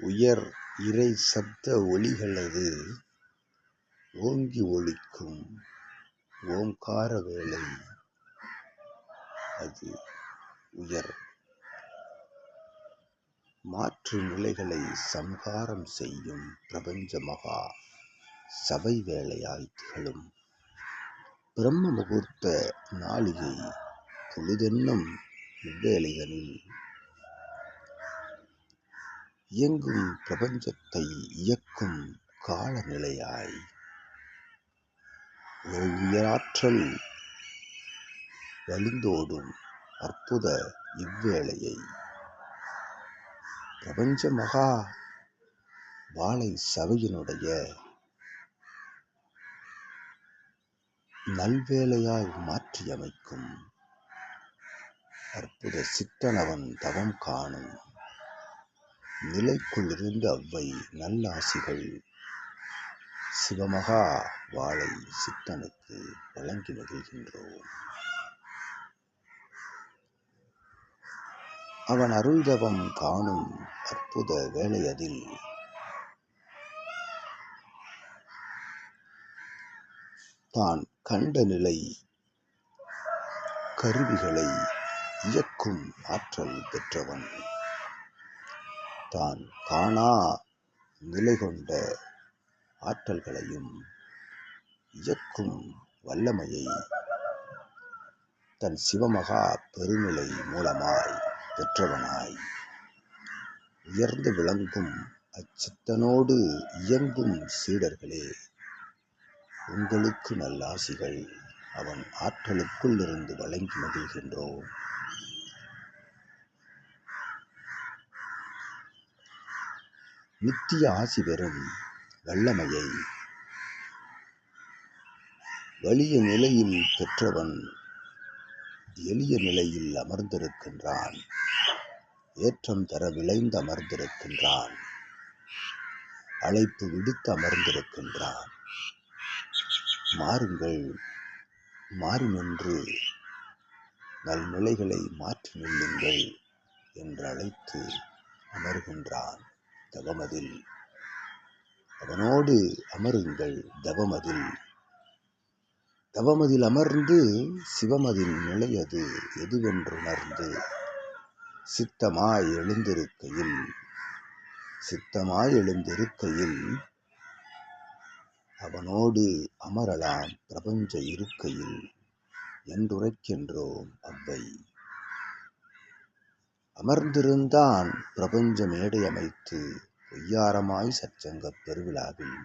உயர் இறை சப்த ஒலிகளது ஓங்கி ஒலிக்கும் ஓங்கார வேளை அது உயர் மாற்று நிலைகளை சம்ஹாரம் செய்யும் பிரபஞ்ச மகா சபை வேளையாய் திகழும் பிரம்ம முகூர்த்த நாளிகை பொழுதென்னும் இவ்வேளைதனில் இயங்கும் பிரபஞ்சத்தை இயக்கும் காலநிலையாய் உயராற்றல் வழிந்தோடும் அற்புத இவ்வேளையை பிரபஞ்ச மகா வாழை சபையினுடைய நல்வேளையாய் மாற்றியமைக்கும் அற்புத சித்தனவன் தவம் காணும் நிலைக்குள்ளிருந்து அவ்வை நல்லாசிகள் சிவமகா வாழை சித்தனுக்கு வழங்கி மகிழ்கின்றோம். அவன் அருள்தவம் காணும் அற்புத வேளையதில் தான் கண்ட நிலை கருவிகளை இயக்கும் ஆற்றல் பெற்றவன், தான் காணா நிலை கொண்ட ஆற்றல்களையும் இயக்கும் வல்லமையை தன் சிவமகா பெருநிலை மூலமாய் பெற்றவனாய் உயர்ந்து விளங்கும் அச்சித்தனோடு இயங்கும் சீடர்களே, உங்களுக்கு நல்லாசிகள் அவன் ஆற்றலுக்குள் இருந்து வழங்கி மகிழ்கின்றோம். நித்திய ஆசி பெறும் வல்லமையை வலிய நிலையில் பெற்றவன் எளிய நிலையில் அமர்ந்திருக்கின்றான். ஏற்றம் தர விளைந்து அமர்ந்திருக்கின்றான். அழைப்பு விடுத்து அமர்ந்திருக்கின்றான். மாறுங்கள், மாறி நின்று நல்நிலைகளை மாற்றி நில்லுங்கள் என்று அழைத்து அமர்கின்றான். தவமதில் அவனோடு அமருங்கள். தவமதில் அமர்ந்து சிவமதில் நிலையது எதுவென்றுணர்ந்து சித்தமாய் எழுந்திருக்கையில் அவனோடு அமரலாம் பிரபஞ்ச இருக்கையில் என்றுரைக்கின்றோம் அவ்வை. அமர்ந்திருந்தான் பிரபஞ்ச மேடை அமைத்து பொய்யாரமாய் சற்சங்கப் பெருவிழாவில்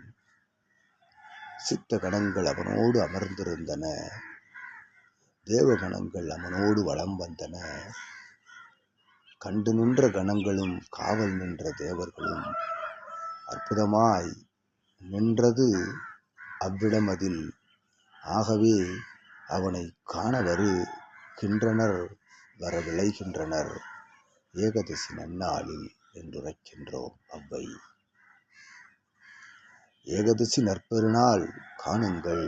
சித்த கணங்கள் அவனோடு அமர்ந்திருந்தன. தேவகணங்கள் அவனோடு வலம் வந்தன. கண்டு நின்ற கணங்களும் காவல் நின்ற தேவர்களும் அற்புதமாய் நின்றது அவ்விடமதில். ஆகவே அவனை காண வருகின்றனர், வர விளைகின்றனர் ஏகாதசி நன்னாளில் என்றுரைக்கின்றோம் அவ்வை. ஏகாதசி நற்பெருநாள் காணுங்கள்.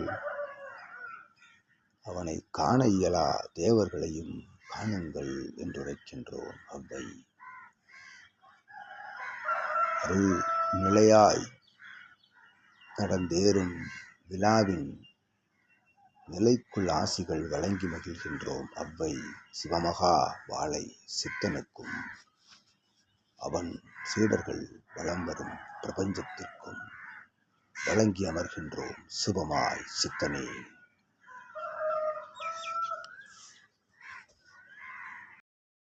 அவனை காண இயலா தேவர்களையும் காணுங்கள் என்றுரைக்கின்றோம் அவ்வை. அருள் நிலையாய் நடந்தேறும் விழாவின் நிலைக்குள் ஆசிகள் வழங்கி மகிழ்கின்றோம் அவ்வை. சிவமகா வாழை சித்தனுக்கும் அவன் சீடர்கள் வலம் வரும் பிரபஞ்சத்திற்கும் வழங்கி அமர்கின்றோம் சிவமாய் சித்தனே.